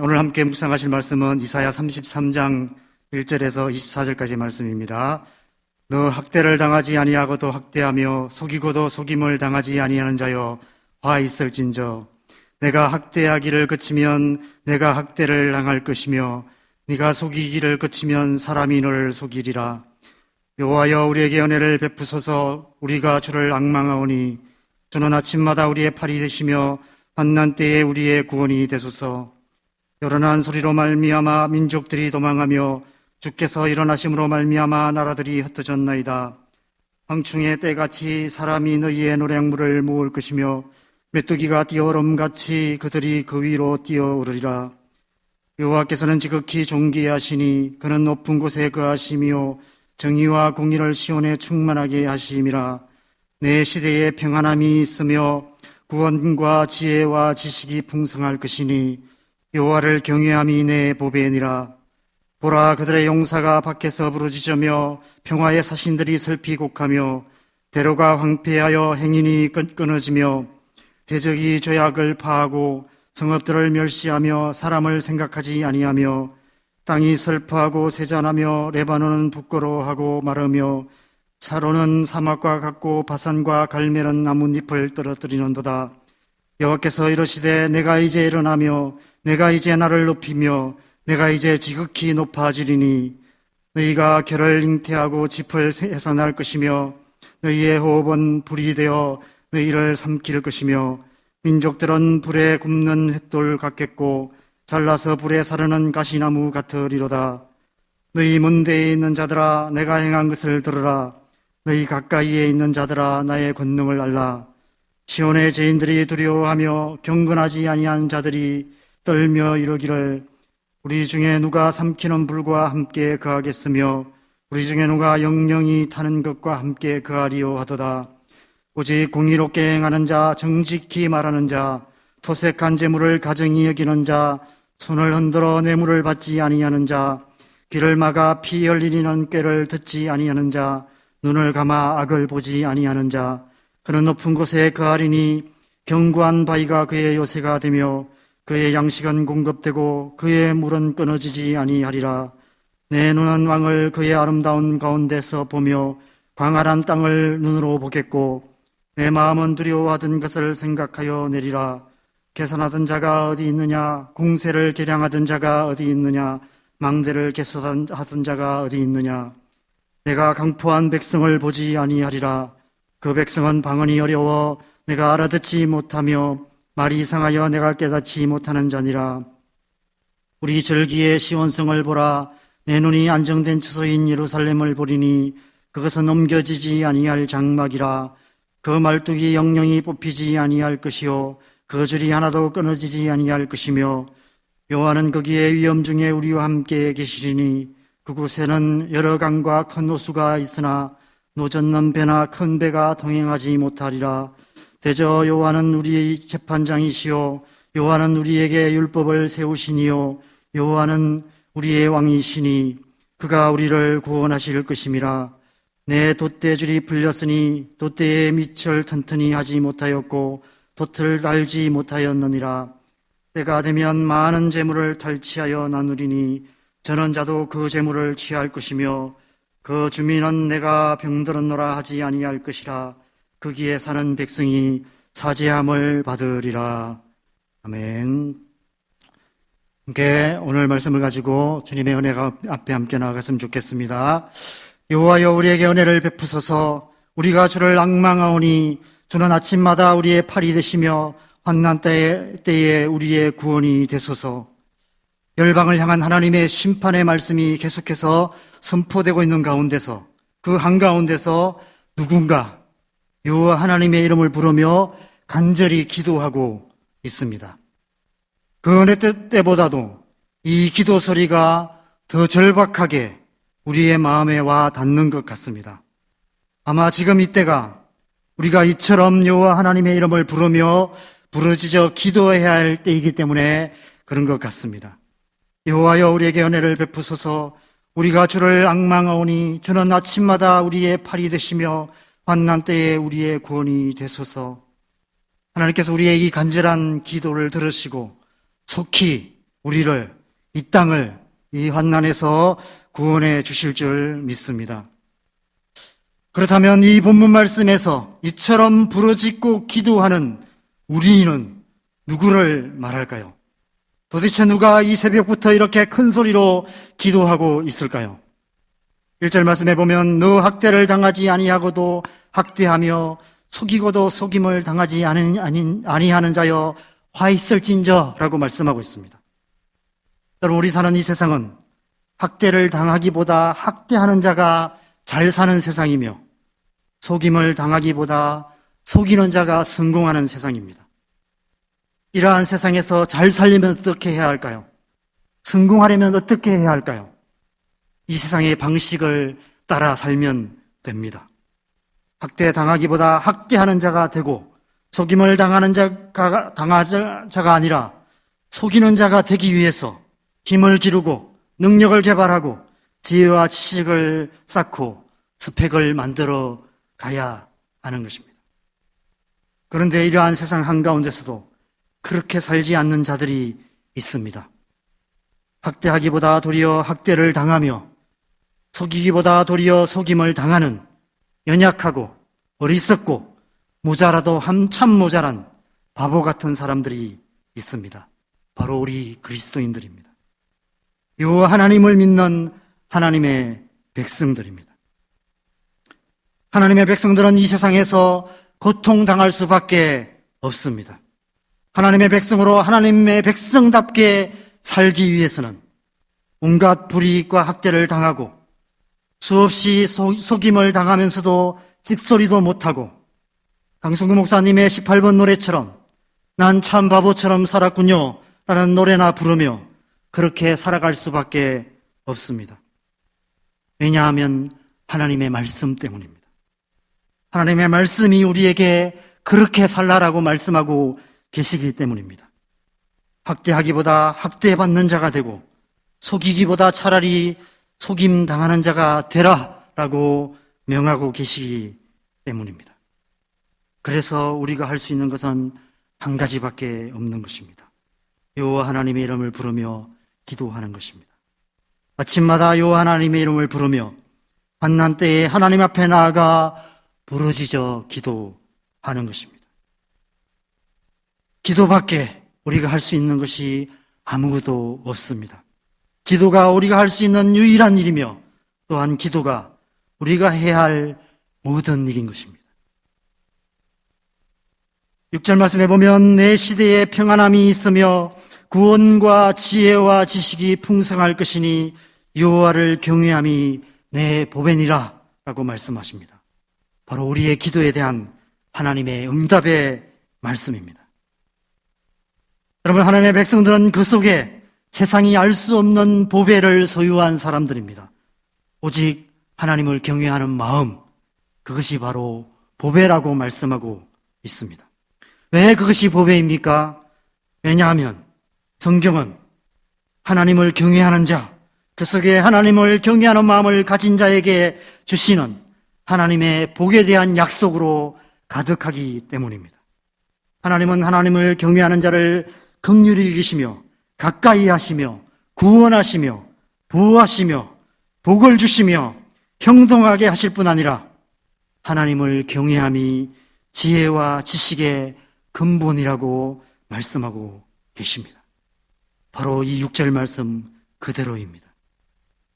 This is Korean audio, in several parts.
오늘 함께 묵상하실 말씀은 이사야 33장 1절에서 24절까지의 말씀입니다. 너 학대를 당하지 아니하고도 학대하며 속이고도 속임을 당하지 아니하는 자여 화 있을진저 내가 학대하기를 그치면 내가 학대를 당할 것이며 네가 속이기를 그치면 사람이 너를 속이리라. 여호와여 우리에게 은혜를 베푸소서. 우리가 주를 앙망하오니 주는 아침마다 우리의 팔이 되시며 환난 때에 우리의 구원이 되소서. 요란한 소리로 말미암아 민족들이 도망하며 주께서 일어나심으로 말미암아 나라들이 흩어졌나이다. 황충의 때같이 사람이 너희의 노량물을 모을 것이며 메뚜기가 뛰어오름같이 그들이 그 위로 뛰어오르리라. 여호와께서는 지극히 존귀하시니 그는 높은 곳에 거하시며 정의와 공의를 시온에 충만하게 하심이라. 내 시대에 평안함이 있으며 구원과 지혜와 지식이 풍성할 것이니 여호와를 경외함이 내 보배니라. 보라, 그들의 용사가 밖에서 부르짖으며 평화의 사신들이 슬피 곡하며 대로가 황폐하여 행인이 끊어지며 대적이 죄악을 파하고 성읍들을 멸시하며 사람을 생각하지 아니하며 땅이 슬퍼하고 세잔하며 레바논은 부끄러워하고 마르며 사로는 사막과 같고 바산과 갈멜은 나뭇잎을 떨어뜨리는도다. 여호와께서 이르시되 내가 이제 일어나며 내가 이제 나를 높이며 내가 이제 지극히 높아지리니 너희가 결을 잉태하고 짚을 해산할 것이며 너희의 호흡은 불이 되어 너희를 삼킬 것이며 민족들은 불에 굽는 횃돌 같겠고 잘라서 불에 사르는 가시나무 같으리로다. 너희 문대에 있는 자들아 내가 행한 것을 들으라. 너희 가까이에 있는 자들아 나의 권능을 알라. 시온의 죄인들이 두려워하며 경건하지 아니한 자들이 떨며 이르기를 우리 중에 누가 삼키는 불과 함께 거하겠으며 우리 중에 누가 영영이 타는 것과 함께 거하리요 하도다. 오직 공의롭게 행하는 자, 정직히 말하는 자, 토색한 재물을 가정히 여기는 자, 손을 흔들어 뇌물을 받지 아니하는 자, 귀를 막아 피 흘리는 꾀를 듣지 아니하는 자, 눈을 감아 악을 보지 아니하는 자, 그는 높은 곳에 거하리니 견고한 바위가 그의 요새가 되며 그의 양식은 공급되고 그의 물은 끊어지지 아니하리라. 내 눈은 왕을 그의 아름다운 가운데서 보며 광활한 땅을 눈으로 보겠고 내 마음은 두려워하던 것을 생각하여 내리라. 계산하던 자가 어디 있느냐? 공세를 계량하던 자가 어디 있느냐? 망대를 계산하던 자가 어디 있느냐? 내가 강포한 백성을 보지 아니하리라. 그 백성은 방언이 어려워 내가 알아듣지 못하며 말이 이상하여 내가 깨닫지 못하는 자니라. 우리 절기의 시온성을 보라. 내 눈이 안정된 처소인 예루살렘을 보리니 그것은 옮겨지지 아니할 장막이라. 그 말뚝이 영영이 뽑히지 아니할 것이요 그 줄이 하나도 끊어지지 아니할 것이며 여호와는 거기에 위엄 중에 우리와 함께 계시리니 그곳에는 여러 강과 큰 호수가 있으나 노젓는 배나 큰 배가 동행하지 못하리라. 대저 여호와는 우리 재판장이시요 여호와는 우리에게 율법을 세우시니요 여호와는 우리의 왕이시니 그가 우리를 구원하실 것임이라. 내 돛대줄이 풀렸으니 돛대의 밑을 튼튼히 하지 못하였고 돛을 알지 못하였느니라. 때가 되면 많은 재물을 탈취하여 나누리니 전원자도 그 재물을 취할 것이며 그 주민은 내가 병들었노라 하지 아니할 것이라. 거기에 사는 백성이 사죄함을 받으리라. 아멘. 함께 오늘 말씀을 가지고 주님의 은혜가 앞에 함께 나아갔으면 좋겠습니다. 여호와여 우리에게 은혜를 베푸소서. 우리가 주를 앙망하오니 주는 아침마다 우리의 팔이 되시며 환난 때에 우리의 구원이 되소서. 열방을 향한 하나님의 심판의 말씀이 계속해서 선포되고 있는 가운데서 그 한가운데서 누군가 여호와 하나님의 이름을 부르며 간절히 기도하고 있습니다. 그 어느 때보다도 이 기도 소리가 더 절박하게 우리의 마음에 와 닿는 것 같습니다. 아마 지금 이때가 우리가 이처럼 여호와 하나님의 이름을 부르며 부르짖어 기도해야 할 때이기 때문에 그런 것 같습니다. 여호와여 우리에게 은혜를 베푸소서. 우리가 주를 앙망하오니 주는 아침마다 우리의 팔이 되시며 환난 때에 우리의 구원이 되소서. 하나님께서 우리의 이 간절한 기도를 들으시고 속히 우리를, 이 땅을 이 환난에서 구원해 주실 줄 믿습니다. 그렇다면 이 본문 말씀에서 이처럼 부르짖고 기도하는 우리는 누구를 말할까요? 도대체 누가 이 새벽부터 이렇게 큰 소리로 기도하고 있을까요? 1절 말씀에 보면 너 학대를 당하지 아니하고도 학대하며 속이고도 속임을 당하지 아니하는 자여 화 있을진저 라고 말씀하고 있습니다. 여러분, 우리 사는 이 세상은 학대를 당하기보다 학대하는 자가 잘 사는 세상이며 속임을 당하기보다 속이는 자가 성공하는 세상입니다. 이러한 세상에서 잘 살려면 어떻게 해야 할까요? 성공하려면 어떻게 해야 할까요? 이 세상의 방식을 따라 살면 됩니다. 학대당하기보다 학대하는 자가 되고 속임을 당하는 자가 아니라 속이는 자가 되기 위해서 힘을 기르고 능력을 개발하고 지혜와 지식을 쌓고 스펙을 만들어 가야 하는 것입니다. 그런데 이러한 세상 한가운데서도 그렇게 살지 않는 자들이 있습니다. 학대하기보다 도리어 학대를 당하며 속이기보다 도리어 속임을 당하는 연약하고 어리석고 모자라도 한참 모자란 바보 같은 사람들이 있습니다. 바로 우리 그리스도인들입니다. 여호와 하나님을 믿는 하나님의 백성들입니다. 하나님의 백성들은 이 세상에서 고통당할 수밖에 없습니다. 하나님의 백성으로 하나님의 백성답게 살기 위해서는 온갖 불이익과 학대를 당하고 수없이 속임을 당하면서도 찍소리도 못하고 강승구 목사님의 18번 노래처럼 난 참 바보처럼 살았군요 라는 노래나 부르며 그렇게 살아갈 수밖에 없습니다. 왜냐하면 하나님의 말씀 때문입니다. 하나님의 말씀이 우리에게 그렇게 살라라고 말씀하고 계시기 때문입니다. 학대하기보다 학대받는 자가 되고 속이기보다 차라리 속임 당하는 자가 되라라고 명하고 계시기 때문입니다. 그래서 우리가 할 수 있는 것은 한 가지밖에 없는 것입니다. 여호와 하나님의 이름을 부르며 기도하는 것입니다. 아침마다 여호와 하나님의 이름을 부르며 환난 때에 하나님 앞에 나아가 부르짖어 기도하는 것입니다. 기도밖에 우리가 할 수 있는 것이 아무것도 없습니다. 기도가 우리가 할 수 있는 유일한 일이며 또한 기도가 우리가 해야 할 모든 일인 것입니다. 6절 말씀에 보면 내 시대에 평안함이 있으며 구원과 지혜와 지식이 풍성할 것이니 여호와를 경외함이 내 보배니라 라고 말씀하십니다. 바로 우리의 기도에 대한 하나님의 응답의 말씀입니다. 여러분, 하나님의 백성들은 그 속에 세상이 알 수 없는 보배를 소유한 사람들입니다. 오직 하나님을 경외하는 마음, 그것이 바로 보배라고 말씀하고 있습니다. 왜 그것이 보배입니까? 왜냐하면 성경은 하나님을 경외하는 자, 그 속에 하나님을 경외하는 마음을 가진 자에게 주시는 하나님의 복에 대한 약속으로 가득하기 때문입니다. 하나님은 하나님을 경외하는 자를 긍휼히 여기시며 가까이 하시며 구원하시며 보호하시며 복을 주시며 형통하게 하실 뿐 아니라 하나님을 경외함이 지혜와 지식의 근본이라고 말씀하고 계십니다. 바로 이 6절 말씀 그대로입니다.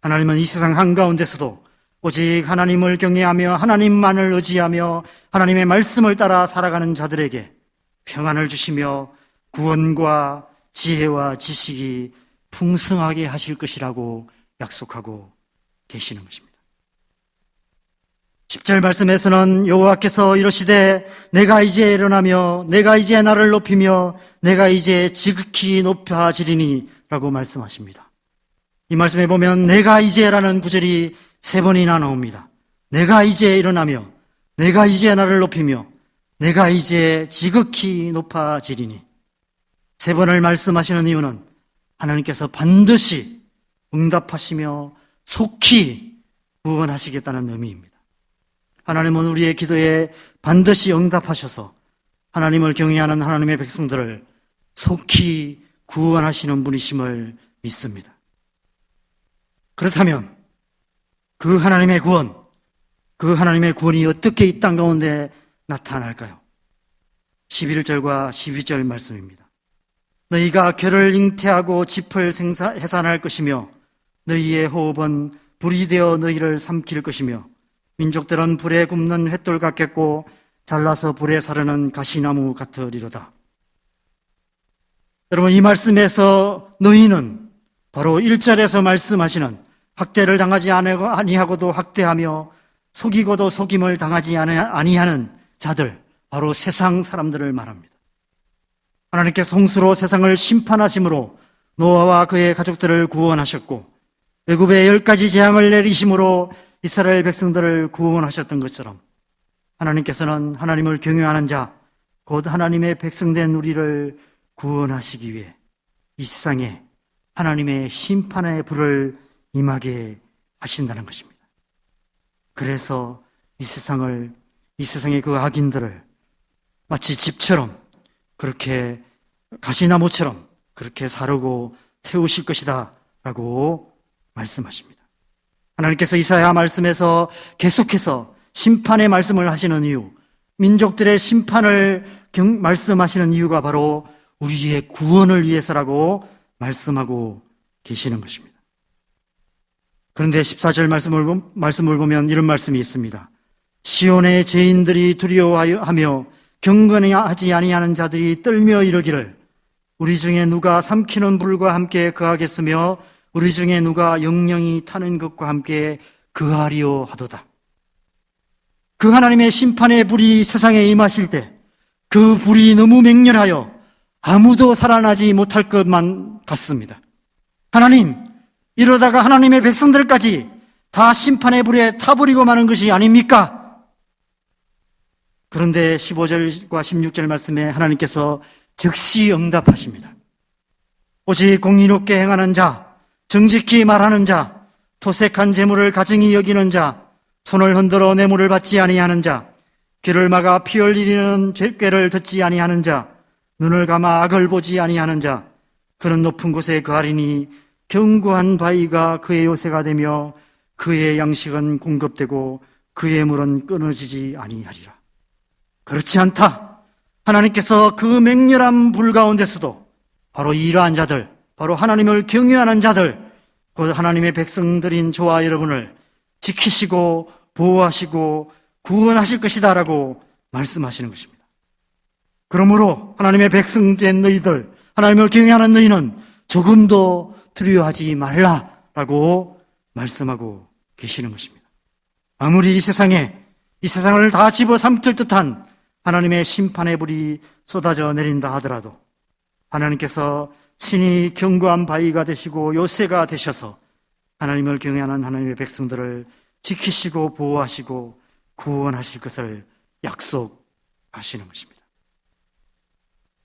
하나님은 이 세상 한가운데서도 오직 하나님을 경외하며 하나님만을 의지하며 하나님의 말씀을 따라 살아가는 자들에게 평안을 주시며 구원과 지혜와 지식이 풍성하게 하실 것이라고 약속하고 계시는 것입니다. 10절 말씀에서는 여호와께서 이러시되 내가 이제 일어나며 내가 이제 나를 높이며 내가 이제 지극히 높아지리니 라고 말씀하십니다. 이 말씀에 보면 내가 이제라는 구절이 3번이나 나옵니다. 내가 이제 일어나며 내가 이제 나를 높이며 내가 이제 지극히 높아지리니 3번을 말씀하시는 이유는 하나님께서 반드시 응답하시며 속히 구원하시겠다는 의미입니다. 하나님은 우리의 기도에 반드시 응답하셔서 하나님을 경외하는 하나님의 백성들을 속히 구원하시는 분이심을 믿습니다. 그렇다면 그 하나님의 구원이 어떻게 이 땅 가운데 나타날까요? 11절과 12절 말씀입니다. 너희가 결을 잉태하고 짚을 해산할 것이며 너희의 호흡은 불이 되어 너희를 삼킬 것이며 민족들은 불에 굽는 횃돌 같겠고 잘라서 불에 사르는 가시나무 같으리로다. 여러분, 이 말씀에서 너희는 바로 1절에서 말씀하시는 학대를 당하지 아니하고도 학대하며 속이고도 속임을 당하지 아니하는 자들, 바로 세상 사람들을 말합니다. 하나님께서 홍수로 세상을 심판하심으로 노아와 그의 가족들을 구원하셨고 애굽에 10가지 재앙을 내리심으로 이스라엘 백성들을 구원하셨던 것처럼 하나님께서는 하나님을 경외하는 자, 곧 하나님의 백성된 우리를 구원하시기 위해 이 세상에 하나님의 심판의 불을 임하게 하신다는 것입니다. 그래서 이 세상의 그 악인들을 마치 집처럼 그렇게 가시나무처럼 그렇게 사르고 태우실 것이다 라고 말씀하십니다. 하나님께서 이사야 말씀에서 계속해서 심판의 말씀을 하시는 이유, 민족들의 심판을 말씀하시는 이유가 바로 우리의 구원을 위해서라고 말씀하고 계시는 것입니다. 그런데 14절 말씀을 보면 이런 말씀이 있습니다. 시온의 죄인들이 두려워하며 경건하지 아니하는 자들이 떨며 이르기를 우리 중에 누가 삼키는 불과 함께 거하겠으며 우리 중에 누가 영영이 타는 것과 함께 거하리요 하도다. 그 하나님의 심판의 불이 세상에 임하실 때 그 불이 너무 맹렬하여 아무도 살아나지 못할 것만 같습니다. 하나님, 이러다가 하나님의 백성들까지 다 심판의 불에 타버리고 마는 것이 아닙니까? 그런데 15절과 16절 말씀에 하나님께서 즉시 응답하십니다. 오직 공의롭게 행하는 자, 정직히 말하는 자, 토색한 재물을 가증히 여기는 자, 손을 흔들어 뇌물을 받지 아니하는 자, 귀를 막아 피 흘리는 죄꾀를 듣지 아니하는 자, 눈을 감아 악을 보지 아니하는 자, 그는 높은 곳에 거하리니 견고한 바위가 그의 요새가 되며 그의 양식은 공급되고 그의 물은 끊어지지 아니하리라. 그렇지 않다. 하나님께서 그 맹렬한 불 가운데서도 바로 이러한 자들, 바로 하나님을 경외하는 자들, 곧 하나님의 백성들인 저와 여러분을 지키시고 보호하시고 구원하실 것이다 라고 말씀하시는 것입니다. 그러므로 하나님의 백성된 너희들, 하나님을 경외하는 너희는 조금도 두려워하지 말라라고 말씀하고 계시는 것입니다. 아무리 이 세상을 다 집어삼킬 듯한 하나님의 심판의 불이 쏟아져 내린다 하더라도 하나님께서 친히 견고한 바위가 되시고 요새가 되셔서 하나님을 경외하는 하나님의 백성들을 지키시고 보호하시고 구원하실 것을 약속하시는 것입니다.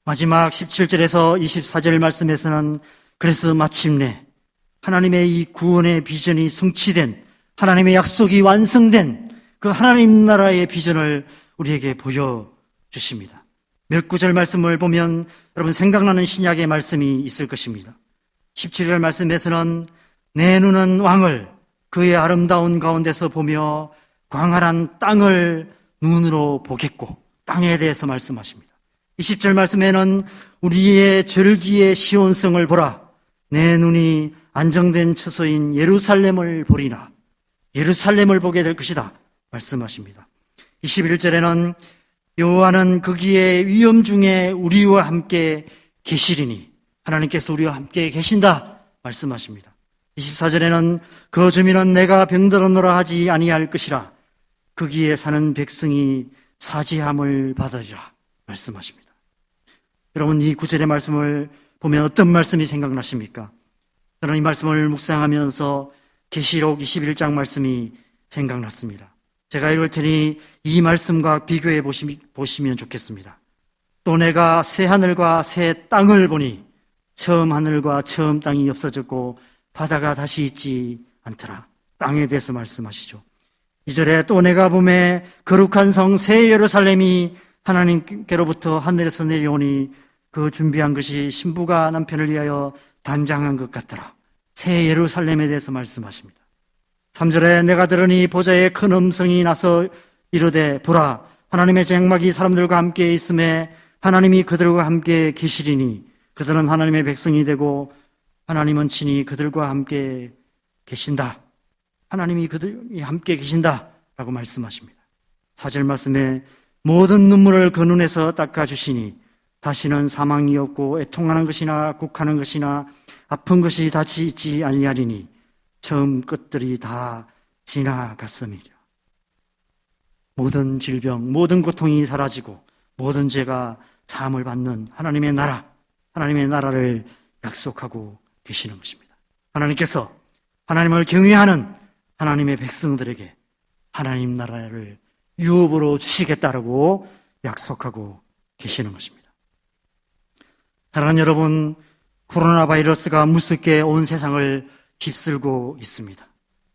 마지막 17절에서 24절 말씀에서는 그래서 마침내 하나님의 이 구원의 비전이 성취된, 하나님의 약속이 완성된 그 하나님 나라의 비전을 우리에게 보여주십니다. 몇 구절 말씀을 보면 여러분 생각나는 신약의 말씀이 있을 것입니다. 17절 말씀에서는 내 눈은 왕을 그의 아름다운 가운데서 보며 광활한 땅을 눈으로 보겠고, 땅에 대해서 말씀하십니다. 20절 말씀에는 우리의 절기의 시온성을 보라, 내 눈이 안정된 처소인 예루살렘을 보리나, 예루살렘을 보게 될 것이다 말씀하십니다. 21절에는 여호와는 거기에 위험 중에 우리와 함께 계시리니, 하나님께서 우리와 함께 계신다 말씀하십니다. 24절에는 그 주민은 내가 병들었노라 하지 아니할 것이라, 거기에 사는 백성이 사지함을 받으리라 말씀하십니다. 여러분, 이 구절의 말씀을 보면 어떤 말씀이 생각나십니까? 저는 이 말씀을 묵상하면서 계시록 21장 말씀이 생각났습니다. 제가 읽을 테니 이 말씀과 비교해 보시면 좋겠습니다. 또 내가 새 하늘과 새 땅을 보니 처음 하늘과 처음 땅이 없어졌고 바다가 다시 있지 않더라. 땅에 대해서 말씀하시죠. 2절에 또 내가 보매 거룩한 성 새 예루살렘이 하나님께로부터 하늘에서 내려오니 그 준비한 것이 신부가 남편을 위하여 단장한 것 같더라. 새 예루살렘에 대해서 말씀하십니다. 3절에 내가 들으니 보좌에 큰 음성이 나서 이르되 보라 하나님의 장막이 사람들과 함께 있음에 하나님이 그들과 함께 계시리니 그들은 하나님의 백성이 되고 하나님은 친히 그들과 함께 계신다. 하나님이 그들이 함께 계신다 라고 말씀하십니다. 4절 말씀에 모든 눈물을 그 눈에서 닦아주시니 다시는 사망이 없고 애통하는 것이나 곡하는 것이나 아픈 것이 다시 있지 아니하리니 처음 끝들이 다 지나갔음이라. 모든 질병, 모든 고통이 사라지고 모든 죄가 사함을 받는 하나님의 나라, 하나님의 나라를 약속하고 계시는 것입니다. 하나님께서 하나님을 경외하는 하나님의 백성들에게 하나님 나라를 유업으로 주시겠다라고 약속하고 계시는 것입니다. 사랑하는 여러분, 코로나 바이러스가 무섭게 온 세상을 휩쓸고 있습니다.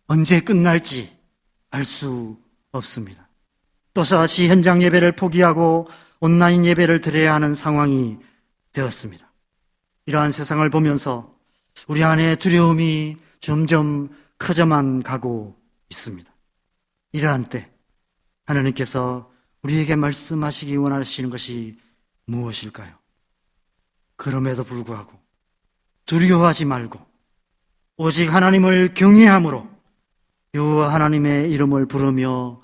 언제 끝날지 알 수 없습니다. 또다시 현장 예배를 포기하고 온라인 예배를 드려야 하는 상황이 되었습니다. 이러한 세상을 보면서 우리 안에 두려움이 점점 커져만 가고 있습니다. 이러한 때 하나님께서 우리에게 말씀하시기 원하시는 것이 무엇일까요? 그럼에도 불구하고 두려워하지 말고 오직 하나님을 경외함으로 여호와 하나님의 이름을 부르며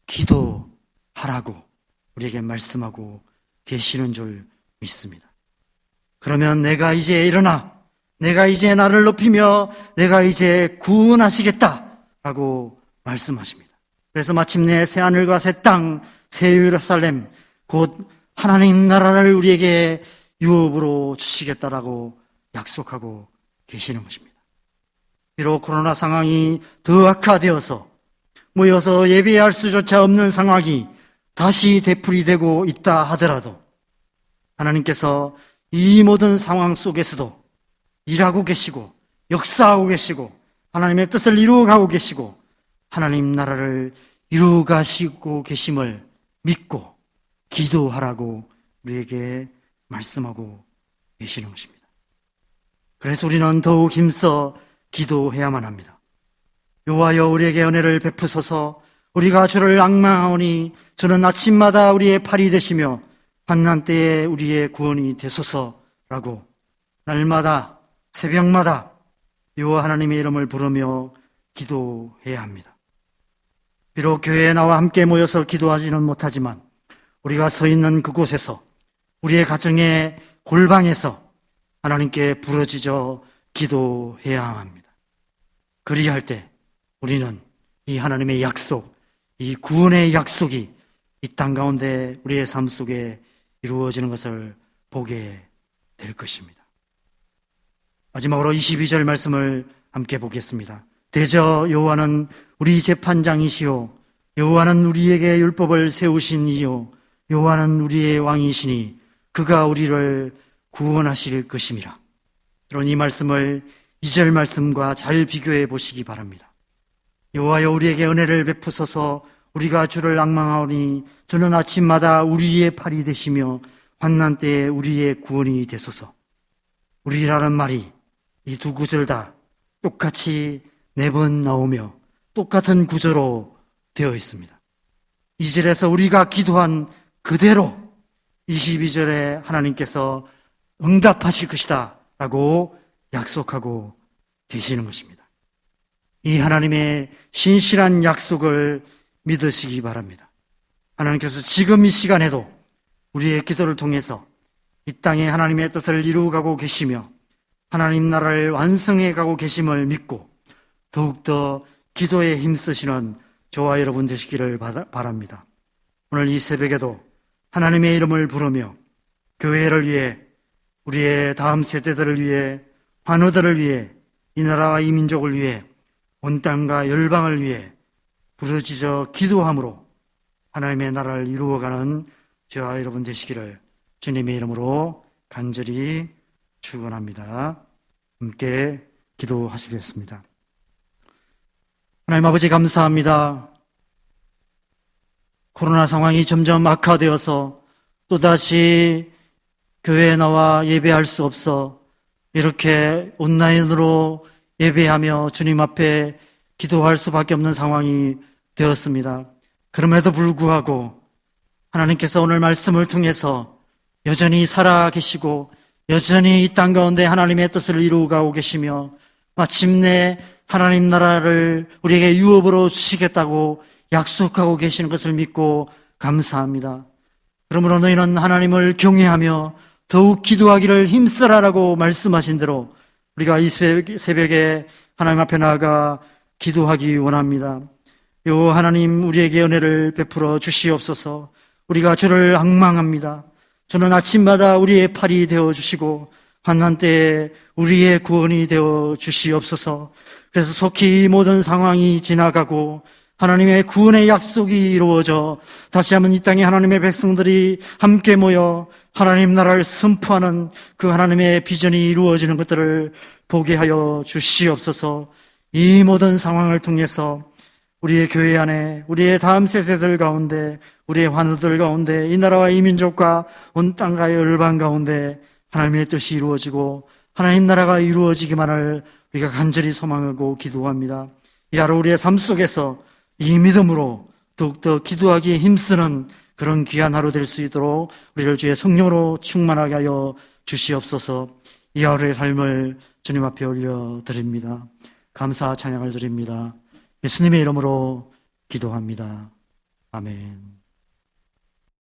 기도하라고 우리에게 말씀하고 계시는 줄 믿습니다. 그러면 내가 이제 일어나 내가 이제 나를 높이며 내가 이제 구원하시겠다라고 말씀하십니다. 그래서 마침내 새하늘과 새 땅, 새 예루살렘 곧 하나님 나라를 우리에게 유업으로 주시겠다라고 약속하고 계시는 것입니다. 비록 코로나 상황이 더 악화되어서 모여서 예배할 수조차 없는 상황이 다시 되풀이되고 있다 하더라도 하나님께서 이 모든 상황 속에서도 일하고 계시고 역사하고 계시고 하나님의 뜻을 이루어가고 계시고 하나님 나라를 이루어가시고 계심을 믿고 기도하라고 우리에게 말씀하고 계시는 것입니다. 그래서 우리는 더욱 힘써 기도해야만 합니다. 여호와여 우리에게 은혜를 베푸소서. 우리가 주를 앙망하오니 주는 아침마다 우리의 팔이 되시며 환난 때에 우리의 구원이 되소서라고 날마다 새벽마다 여호와 하나님의 이름을 부르며 기도해야 합니다. 비록 교회에 나와 함께 모여서 기도하지는 못하지만 우리가 서 있는 그곳에서 우리의 가정의 골방에서 하나님께 부르짖어 기도해야 합니다. 그리할 때 우리는 이 하나님의 약속, 이 구원의 약속이 이 땅 가운데 우리의 삶 속에 이루어지는 것을 보게 될 것입니다. 마지막으로 22절 말씀을 함께 보겠습니다. 대저 여호와는 우리 재판장이시요 여호와는 우리에게 율법을 세우신 이요 여호와는 우리의 왕이시니 그가 우리를 구원하실 것임이라. 그런 이 말씀을 2절 말씀과 잘 비교해 보시기 바랍니다. 여호와여 우리에게 은혜를 베푸소서. 우리가 주를 앙망하오니 주는 아침마다 우리의 팔이 되시며 환난 때에 우리의 구원이 되소서. 우리라는 말이 이 두 구절 다 똑같이 4번 나오며 똑같은 구조로 되어 있습니다. 2절에서 우리가 기도한 그대로 22절에 하나님께서 응답하실 것이다 라고 약속하고 계시는 것입니다. 이 하나님의 신실한 약속을 믿으시기 바랍니다. 하나님께서 지금 이 시간에도 우리의 기도를 통해서 이 땅에 하나님의 뜻을 이루어가고 계시며 하나님 나라를 완성해 가고 계심을 믿고 더욱더 기도에 힘쓰시는 저와 여러분 되시기를 바랍니다. 오늘 이 새벽에도 하나님의 이름을 부르며 교회를 위해 우리의 다음 세대들을 위해 환우들을 위해 이 나라와 이 민족을 위해 온 땅과 열방을 위해 부르짖어 기도함으로 하나님의 나라를 이루어가는 저와 여러분 되시기를 주님의 이름으로 간절히 축원합니다. 함께 기도하시겠습니다. 하나님 아버지 감사합니다. 코로나 상황이 점점 악화되어서 또다시 교회에 나와 예배할 수 없어 이렇게 온라인으로 예배하며 주님 앞에 기도할 수밖에 없는 상황이 되었습니다. 그럼에도 불구하고 하나님께서 오늘 말씀을 통해서 여전히 살아 계시고 여전히 이 땅 가운데 하나님의 뜻을 이루어가고 계시며 마침내 하나님 나라를 우리에게 유업으로 주시겠다고 약속하고 계시는 것을 믿고 감사합니다. 그러므로 너희는 하나님을 경외하며 더욱 기도하기를 힘쓰라라고 말씀하신 대로 우리가 이 새벽에 하나님 앞에 나아가 기도하기 원합니다. 요 하나님 우리에게 은혜를 베풀어 주시옵소서. 우리가 주를 앙망합니다. 주는 아침마다 우리의 팔이 되어주시고 환난 때에 우리의 구원이 되어 주시옵소서. 그래서 속히 이 모든 상황이 지나가고 하나님의 구원의 약속이 이루어져 다시 한번 이 땅에 하나님의 백성들이 함께 모여 하나님 나라를 선포하는 그 하나님의 비전이 이루어지는 것들을 보게 하여 주시옵소서. 이 모든 상황을 통해서 우리의 교회 안에 우리의 다음 세대들 가운데 우리의 환우들 가운데 이 나라와 이 민족과 온 땅과의 열방 가운데 하나님의 뜻이 이루어지고 하나님 나라가 이루어지기만을 우리가 간절히 소망하고 기도합니다. 이 하루 우리의 삶 속에서 이 믿음으로 더욱더 기도하기에 힘쓰는 그런 귀한 하루 될 수 있도록 우리를 주의 성령으로 충만하게 하여 주시옵소서. 이 하루의 삶을 주님 앞에 올려드립니다. 감사 찬양을 드립니다. 예수님의 이름으로 기도합니다. 아멘.